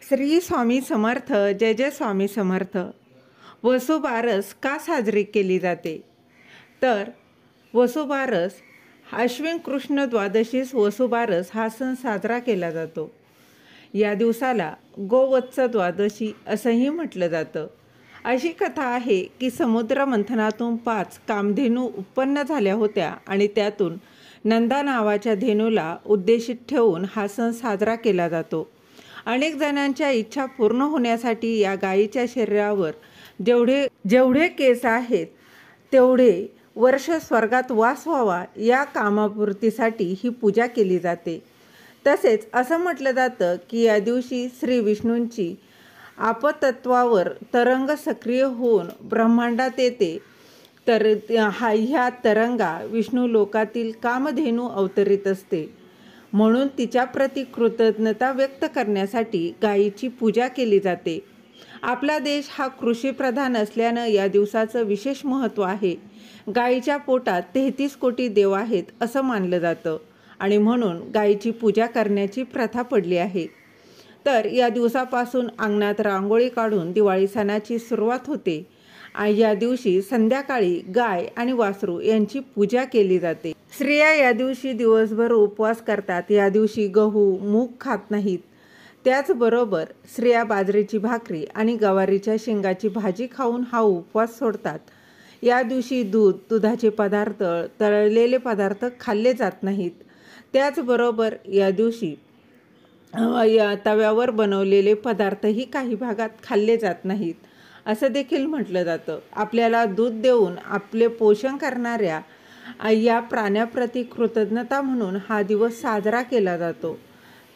श्री स्वामी समर्थ. जय जय स्वामी समर्थ. वसुबारस का साजरी केली जाते? तर वसुबारस अश्विन कृष्ण द्वादशीस वसुबारस हा सण साजरा केला जातो. या दिवसाला गोवत्स द्वादशी असंही म्हटलं जातं. अशी कथा आहे की समुद्र मंथनातून 5 कामधेनू उत्पन्न झाल्या होत्या आणि त्यातून नंदा नावाच्या धेनूला उद्देशित ठेवून हा सण साजरा केला जातो. अनेक जणांच्या इच्छा पूर्ण होण्यासाठी या गायीच्या शरीरावर जेवढे केस आहेत तेवढे वर्ष स्वर्गात वास व्हावा या कामापूर्तीसाठी ही पूजा केली जाते. तसेच असं म्हटलं जातं की या दिवशी श्री विष्णूंची आपतत्वावर तरंग सक्रिय होऊन ब्रह्मांडात येते. तर ह्या तरंगा विष्णू लोकातील कामधेनू अवतरित असते. म्हणून तिच्याप्रती कृतज्ञता व्यक्त करण्यासाठी गायीची पूजा केली जाते. आपला देश हा कृषीप्रधान असल्यानं या दिवसाचं विशेष महत्त्व आहे. गायीच्या पोटात 33 कोटी देव आहेत असं मानलं जातं आणि म्हणून गायीची पूजा करण्याची प्रथा पडली आहे. तर या दिवसापासून अंगणात रांगोळी काढून दिवाळी सणाची सुरुवात होते. या दिवशी संध्याकाळी गाय आणि वासरू यांची पूजा केली जाते. स्त्रिया या दिवशी दिवसभर उपवास करतात. या दिवशी गहू मूग खात नाहीत. त्याचबरोबर स्त्रिया बाजरीची भाकरी आणि गवारीच्या शेंगाची भाजी खाऊन हा उपवास सोडतात. या दिवशी दूध, दुधाचे पदार्थ, तळलेले पदार्थ खाल्ले जात नाहीत. त्याचबरोबर या दिवशी या तव्यावर बनवलेले पदार्थही काही भागात खाल्ले जात नाहीत असं देखील म्हटलं जातं. आपल्याला दूध देऊन आपले पोषण करणाऱ्या या प्राण्याप्रती कृतज्ञता म्हणून हा दिवस साजरा केला जातो.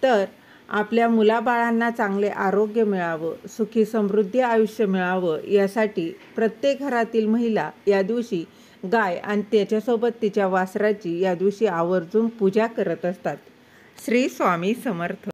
तर आपल्या मुलाबाळांना चांगले आरोग्य मिळावं, सुखी समृद्धी आयुष्य मिळावं यासाठी प्रत्येक घरातील महिला या दिवशी गाय आणि त्याच्यासोबत तिच्या वासराची या दिवशी आवर्जून पूजा करत असतात. श्री स्वामी समर्थ.